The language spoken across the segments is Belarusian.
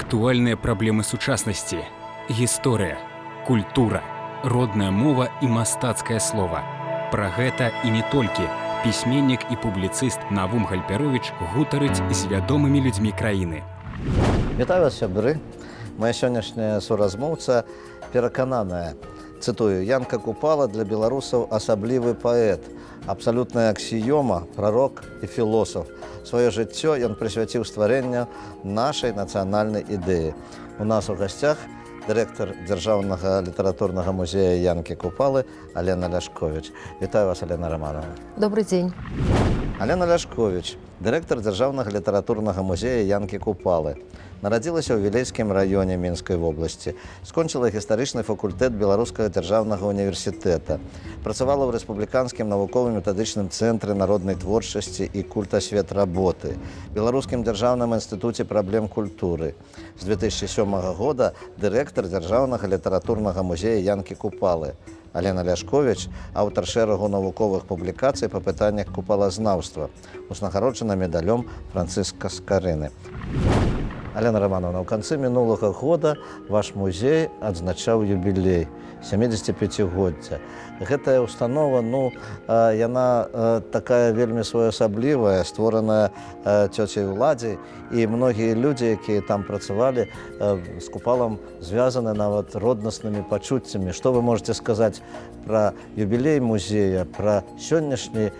Актуальныя праблемы сучаснасці, гісторыя, культура, родная мова і мастацкае слова. Пра гэта і не толькі пісьменнік і публіцыст Навум Гальперовіч гутарыць з вядомымі людзьмі краіны. Вітаю вас, сябры. Моя сённяшняя суразмоўца перакананая. Цытую: Янка Купала для беларусаў асаблівы паэт, абсалютная аксіёма, прарок і філосаф. Сваё жыццё ён прысвяціў стварэнню нашай нацыянальнай ідэі. У нас у гасцях дырэктар Дзяржаўнага літаратурнага музея Янкі Купалы Алена Ляшковіч. Вітаю вас, Алена Романовна. Добрый день. Алена Ляшковіч, дырэктар Дзяржаўнага літаратурнага музея Янкі Купалы. Нарадзілася ў Вілейскім раёне Мінскай вобласці. Скончыла гістарычны факультэт Беларускага дзяржаўнага універсітэта. Працавала ў Рэспубліканскім навуковым метадычным цэнтры народнай творчасці і культасветработы, Беларускім дзяржаўным інстытуце праблем культуры. З 2007 года дырэктар Дзяржаўнага літаратурнага музея Янкі Купалы. Алена Ляшковіч, аўтар шэрагу навуковых публікацый па пытаннях купалазнаўства, узнагароджана медалём Францыска Скарыны. Алена Романовна, ў канцы мінулага года ваш музей адзначаў юбілей 75-годдзя. Гэтая установа, яна такая вельмі своеасаблівая, створаная цёцяй Уладзей, і многія людзі, якія там працавалі, з Купалам звязаны нават роднаснымі пачуццямі. Што вы можаце сказаць пра юбілей музея, пра сённяшні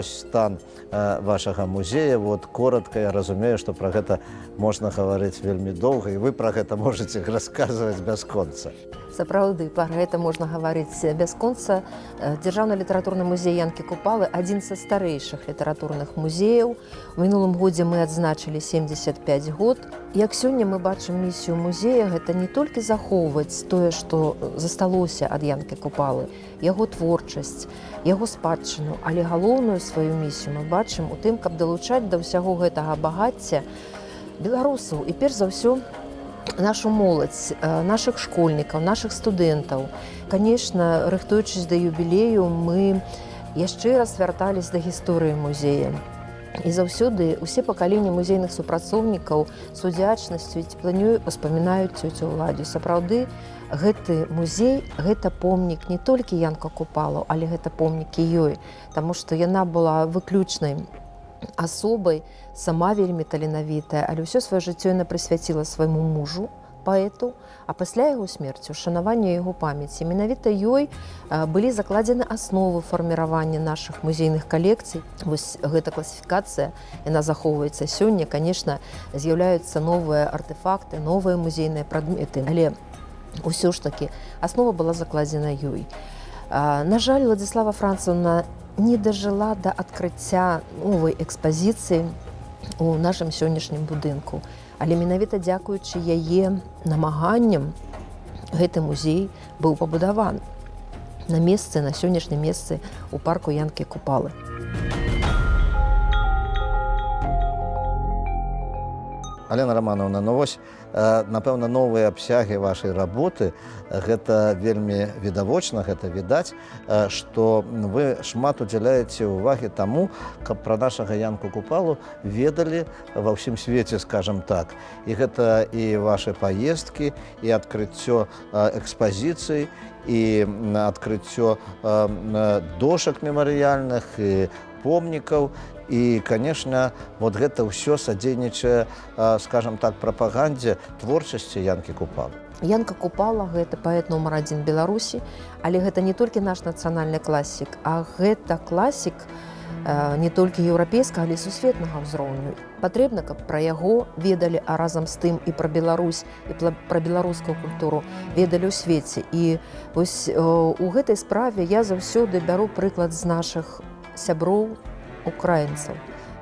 стан вашага музея? Коротка, я разумею, што пра гэта можна гаварыць вельмі доўга, і вы пра гэта можаце расказваць бясконца. Сапраўды, пра гэта можна гаварыць бясконца. Дзяржаўны літаратурны музей Янкі Купалы – адзін са старэйшых літаратурных музеяў. У мінулым годзе мы адзначылі 75 год. Як сёння мы бачым місію музея, гэта не толькі захоўваць тое, што засталося ад Янкі Купалы, яго творчасць, яго спадчыну, але галоўную сваю місію мы бачым у тым, каб далучаць да ўсяго гэтага багацця беларусаў і перш за ўсё нашу моладзь, нашых школьнікаў, нашых студэнтаў. Канешне, рыхтуючись да юбілею, мы яшчэ раз вяртались да гісторыі музея. І заўсёды усе пакаленні музейных супрацоўнікаў з удзячнасцю і цеплынёй успамінаюць цёцю Уладзю. Сапраўды, гэты музей, гэта помнік не толькі Янка Купалаў, але гэта помнік і ёй, таму што яна была выключнай асобай, сама вельмі таленавітая, але ўсё сваё жыццё яна прысвяціла свайму мужу, паэту, а пасля яго смерці ушанаванню яго памяці. Менавіта ёй былі закладзены асновы фарміравання нашых музейных калекцый. Вось гэта класіфікацыя, яна захоўваецца сёння. Канешне, з'яўляюцца новыя артэфакты, новыя музейныя прадметы, але ўсё ж такі аснова была закладзена ёй. На жаль, Владзіслава Францаўна не дажыла да адкрыцця новай экспазіцыі у нашым сённяшнім будынку. Але менавіта дзякуючы яе намаганням гэты музей быў пабудаваны на месцы, на сённяшнім месцы ў парку Янкі Купалы. Алена Романовна, напэўна, новыя абсягі вашай работы, гэта вельмі відавочна, гэта відаць, што вы шмат удзяляеце ўвагі таму, каб пра нашага Янку Купалу ведалі ва ўсім свеце, скажам так. І гэта і вашы паездкі, і адкрыццё экспазіцый, і адкрыццё дошак мемарыяльных, і помнікаў. І, канешне, гэта ўсё садзейнічае, скажам так, прапагандзе творчасці Янкі Купалы. Янка Купала – гэта паэт нумар 1 Беларусі, але гэта не толькі наш нацыянальны класік, а гэта класік не толькі еўрапейскага, але і сусветнага ўзроўню. Патрэбна, каб пра яго ведалі, а разам з тым і пра Беларусь, і пра беларускую культуру ведалі ў свеце. І вось у гэтай справе я заўсёды бяру прыклад з нашых сяброў, украінцаў.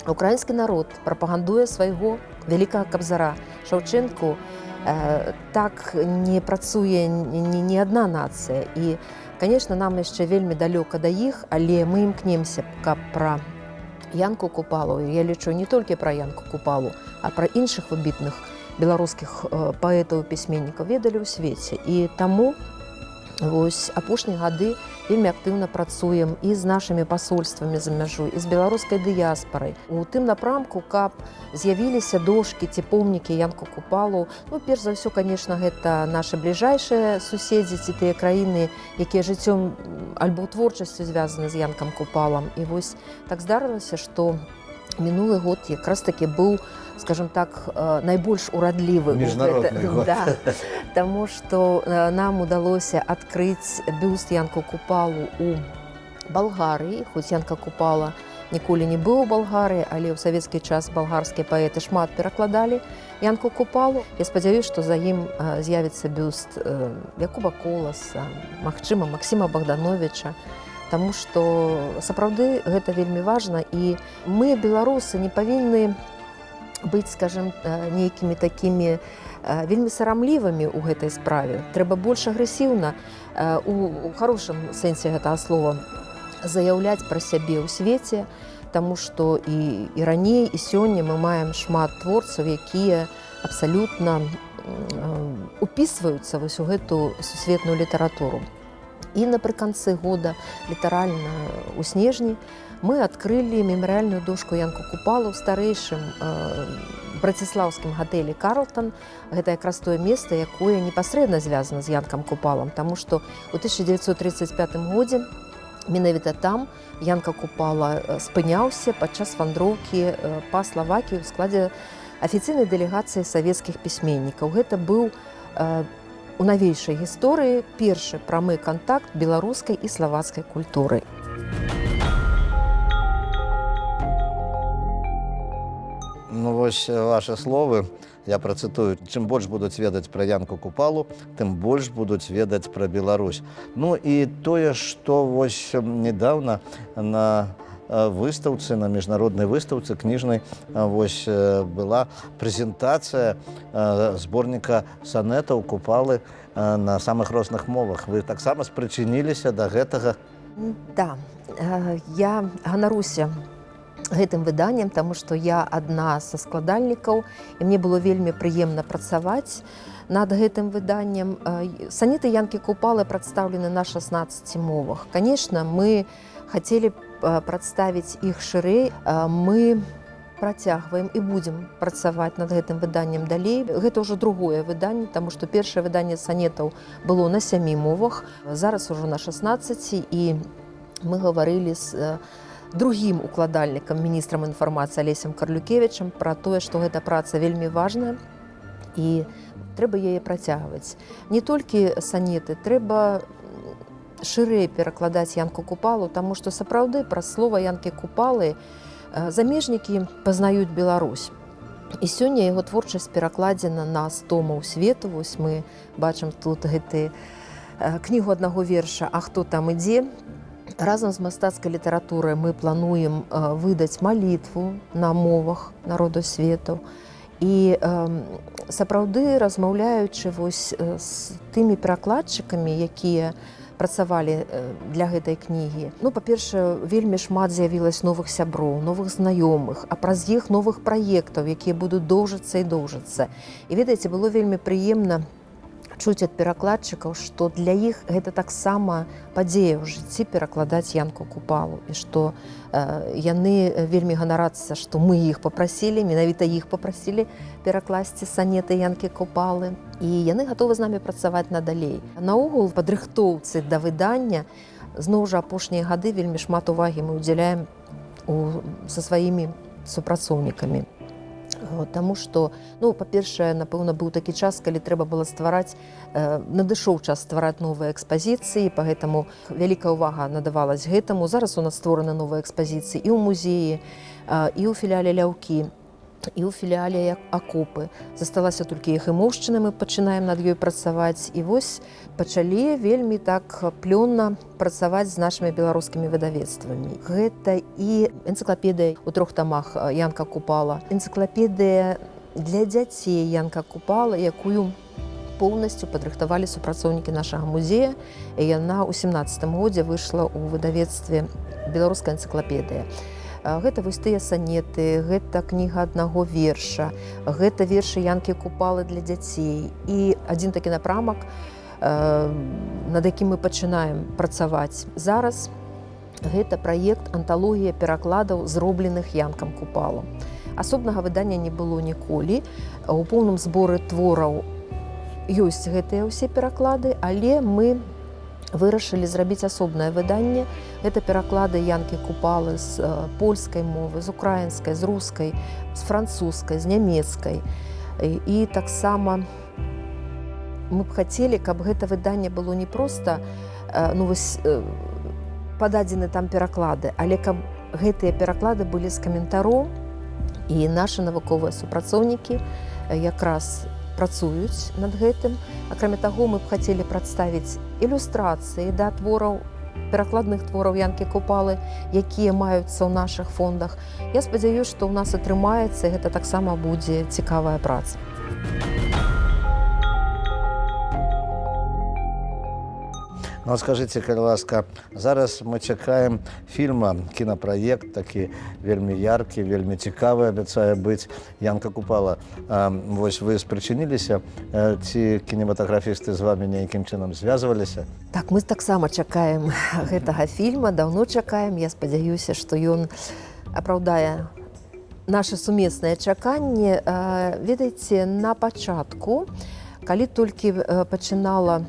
Украінскі народ прапагандуе свайго вялікага кабзара. Шаўчэнку так не працуе ні адна нацыя. І, канешне, нам яшчэ вельмі далёка да іх, але мы імкнемся, каб пра Янку Купалу, я лічу не толькі пра Янку Купалу, а пра іншых выбітных беларускіх паэтаў і пісьменнікаў ведалі ў свеце. І таму Вось апошнія гады вельмі актыўна працуем і з нашымі пасольствамі за мяжой, і з беларускай дыяспарай. У тым напрамку, каб з'явіліся дошкі ці помнікі Янку Купалу. Ну, перш за ўсё, конечно, гэта нашы бліжэйшыя суседзі ці тыя краіны, якія жыццём альбо творчасцю звязаны з Янкам Купалам. І вось так здарылася, што мінулы год якраз таки быў, скажем так, найбольш урадлівы. Міжнародны год. Да, таму што нам удалося адкрыць бюст Янку Купалу у Балгарыі, хоць Янка Купала ніколі не быў у Балгарыі, але ў савецкі час балгарскія паэты шмат перакладалі Янку Купалу. Я спадзяюсь, што за ім з'явіцца бюст Якуба Коласа, магчыма, Максіма Богдановича, таму што сапраўды гэта вельмі важна, і мы, беларусы, не павінны быць, скажем, нейкімі такімі вельмі сарамлівымі ў гэтай справе. Трэба больш агрэсіўна, у хорошым сэнсе гэтага слова, заяўляць пра сябе ў свеце, таму што і раней, і сёння мы маем шмат творцаў, якія абсалютна упісваюцца вось у гэту сусветную літаратуру. І напрыканцы года, літаральна ў снежні, мы адкрылі мемарыяльную дошку Янку Купалу ў старэйшым браціслаўскім гатэлі «Карлтон». Гэта якраз тое месца, якое непасрэдна звязана з Янкам Купалам, таму што ў 1935 годзе менавіта там Янка Купала спыняўся падчас вандроўкі па Славакіі ў складзе афіцыйнай дэлегацыі савецкіх пісьменнікаў. Гэта быў у навейшай гісторыі першы прамы кантакт беларускай і славацкай культуры. Ну вось ваши словы, я працытую. Чым больш будуць ведаць пра Янку Купалу, тым больш будуць ведаць пра Беларусь. Ну і тое, што вось недавно на выстаўцы, на міжнароднай выстаўцы кніжнай вось была прэзентацыя зборніка санетаў Купалы на самых розных мовах. Вы таксама спрычыніліся да гэтага? Да, я ганаруся гэтым выданнем, таму што я адна са складальнікаў, і мне было вельмі прыемна працаваць над гэтым выданнем. Санеты Янкі Купалы прадстаўлены на 16 мовах. Конечно, мы хацелі прадставіць іх шырэй. Мы працягваем і будзем працаваць над гэтым выданнем далей. Гэта ўжо другое выданне, таму што першае выданне санетаў было на 7 мовах, зараз ужо на 16, і мы гаварылі з другім укладальнікам, міністрам інфармацыі Алесем Карлюкевічам пра тое, што гэта праца вельмі важная і трэба яе працягваць. Не толькі санеты, трэба шырэй перакладаць Янку Купалу, таму што сапраўды праз слова Янкі Купалы замежнікі пазнаюць Беларусь. І сёння яго творчасць перакладзена на 100 моў свету. Вось мы бачым тут гэты кнігу аднаго верша «А хто там ідзе?». Разам з мастацкай літаратурай мы плануем выдаць малітву на мовах народу свету. І сапраўды, размаўляючы вось з тымі перакладчыкамі, якія працавалі для гэтай кнігі. Ну, па-першае, вельмі шмат з'явілася новых сяброў, новых знаёмых, а праз іх новых праектаў, якія будуць доўжыцца і доўжыцца. І ведаеце, было вельмі прыемна чуць ад перакладчыкаў, што для іх гэта таксама падзея ў жыцці перакладаць Янку Купалу, і што яны вельмі ганарацца, што мы іх папрасілі, менавіта іх папрасілі перакласці санеты Янкі Купалы, і яны гатовы з намі працаваць надалей. Наогул, падрыхтоўцы да выдання, зноў жа апошнія гады вельмі шмат увагі мы ўдзяляем са сваімі супрацоўнікамі. Таму што, ну, па-першае, напэўна, быў такі час, калі трэба было ствараць, надышоў час ствараць новыя экспазіцыі, пагэтаму вялікая ўвага надавалась гэтаму. Зараз у нас створаны новыя экспазіцыі і ў музеі, і ў філіяле Ляўкі, і ў філіяле Акопы. Засталася толькі Ехімоўшчына, мы пачынаем над ёй працаваць. І вось пачалі вельмі так плённа працаваць з нашымі беларускімі выдавецтвамі. Гэта і энцыклапедыя ў 3 тамах Янка Купала, энцыклапедыя для дзяцей Янка Купала, якую поўнасцю падрыхтавалі супрацоўнікі нашага музея, і яна ў 17 годзе выйшла ў выдавецтве «Беларуская энцыклапедыя». Гэта вось тыя санеты, гэта кніга аднаго верша, гэта вершы Янкі Купалы для дзяцей. І адзін такі напрамак над якім мы пачынаем працаваць зараз, гэта праект анталогія перакладаў, зробленых Янкам Купалам. Асобнага выдання не было ніколі. У поўным зборы твораў ёсць гэтыя ўсе пераклады, але мы вырашылі зрабіць асобнае выданне. Гэта пераклады Янкі Купалы з польскай мовы, з украінскай, з рускай, з французскай, з нямецкай. І таксама мы б хацелі, каб гэта выданне было не проста пададзены там пераклады, але каб гэтыя пераклады былі з каментаром, і нашы навуковыя супрацоўнікі якраз працуюць над гэтым. Акрамя таго, мы б хацелі прадставіць ілюстрацыі да твораў, перакладных твораў Янкі Купалы, якія маюцца ў нашых фондах. Я спадзяюсь, што ў нас атрымаецца, і гэта таксама будзе цікавая праца. Ну, скажите, калі ласка, зараз мы чакаем фільма, кінапраект такі вельмі яркі, вельмі цікавы, абяцае быць, Янка Купала. Вось вы спрычыніліся, ці кінематаграфісты з вами нейкім чынам звязваліся? Так, мы таксама чакаем гэтага фільма, даўно чакаем. Я спадзяюся, што ён апраўдае нашы сумесныя чаканні. Ведаеце, на пачатку, калі толькі пачынала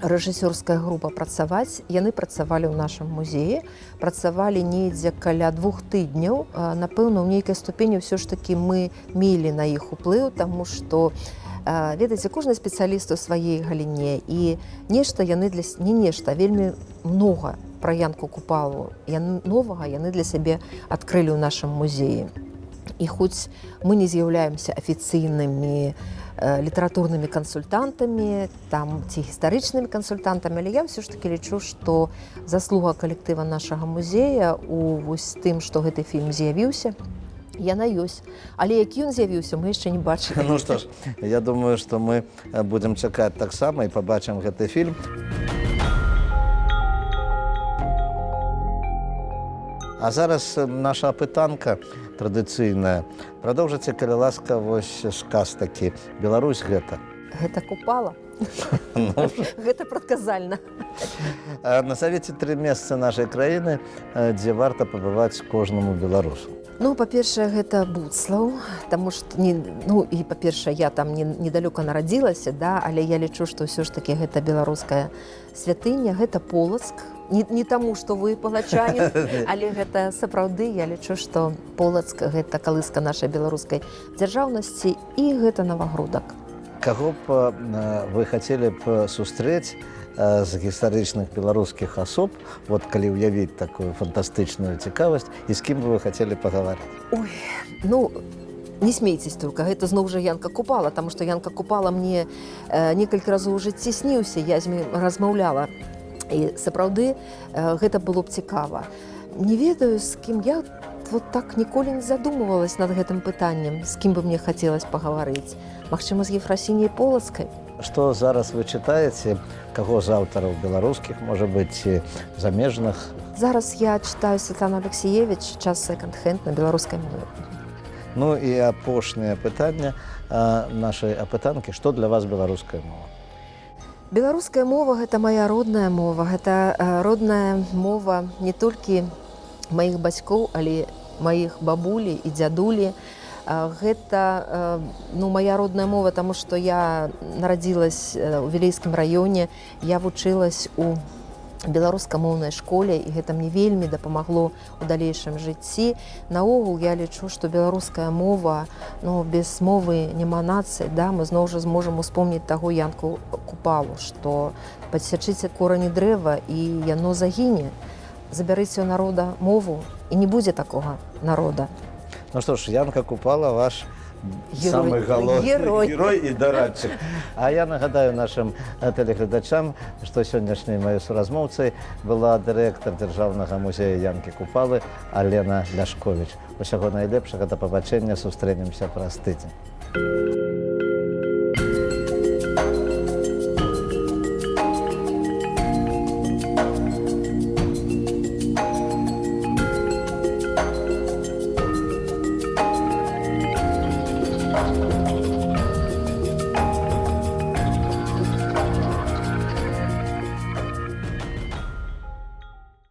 рэжысёрская група працаваць, яны працавалі ў нашым музеі, працавалі недзе каля 2 тыдняў. Напэўна, ў нейкай ступені ўсё ж такі мы мелі на іх уплыў, таму што, ведаеце, кожны спецыяліст у сваёй галіне, і нешта яны вельмі многа пра Янку Купалу новага яны для сябе адкрылі ў нашым музеі. І хоць мы не з'яўляемся афіцыйнымі літаратурнымі кансультантамі, там ці гістарычнымі кансультантамі, але я ўсё ж такі лічу, што заслуга калектыва нашага музея у вось тым, што гэты фільм з'явіўся, яна ёсць. Але які ён з'явіўся, мы яшчэ не бачылі. Ну што ж, я думаю, што мы будзем чакаць таксама і пабачым гэты фільм. А зараз наша апытанка традыцыйная. Прадоўжыце, калі ласка, вось сказ такі. Беларусь гэта. Гэта Купала. Гэта прадказальна. Назавіце 3 месцы нашай краіны, дзе варта пабываць кожнаму беларусу. Ну, па-першае, гэта Буцлаў, таму што, і па-першае, я там недалёка нарадзілася, да, але я лічу, што ўсё ж такі гэта беларуская святыня, гэта Полацк. Не таму, што вы палачанін, але гэта сапраўды, я лічу, што Полацк гэта калыска нашай беларускай дзяржаўнасці, і гэта Навагрудак. Каго б вы хацелі б сустрэць з гістарычных беларускіх асоб, вот калі ўявіць такую фантастычную цікавасць, і з кім бы вы хацелі пагаварыць? Ой, не смейцесь только, гэта зноў жа Янка Купала, таму што Янка Купала мне некалькі разоў у жыцці сніўся, я з ім размаўляла. І сапраўды гэта было б цікава. Не ведаю, з кім я вот так ніколі не задумывалась над гэтым пытаннем, з кім бы мне хацелось пагаварыць. Магчыма, з Ефрасіняй Полацкай. Што зараз вы чытаеце, каго з аўтараў беларускіх, можа быць, замежных? Зараз я чытаю Святлану Алексіевіч, час секонд-хенд на беларускай мове. Ну і апошняе пытанне нашай апытанкі, што для вас беларуская мова? Беларуская мова – гэта моя родная мова. Гэта родная мова не толькі маіх бацькоў, але маіх бабулі і дзядулі. Гэта моя родная мова, таму што я нарадзілася ў Вілейскім раёне, я вучылась у беларускамоўнай школе, і гэта мне вельмі дапамагло ў далейшым жыцці. Наогул я лічу, што беларуская мова, без мовы няма нацыі, да, мы зноў жа зможам успомніць таго Янку Купалу, што падсячыце корані дрэва і яно загіне. Забярыце ў народа мову, і не будзе такога народа. Ну што ж, Янка Купала ваш самы галоўны герой і дарадчык. А я нагадаю нашым тэлегледачам, што сённяшняй маёй суразмоўцай была дырэктар Дзяржаўнага музея Янкі Купалы Алена Ляшковіч. Усяго найлепшага, да пабачэння, сустрэнемся праз тыдзень.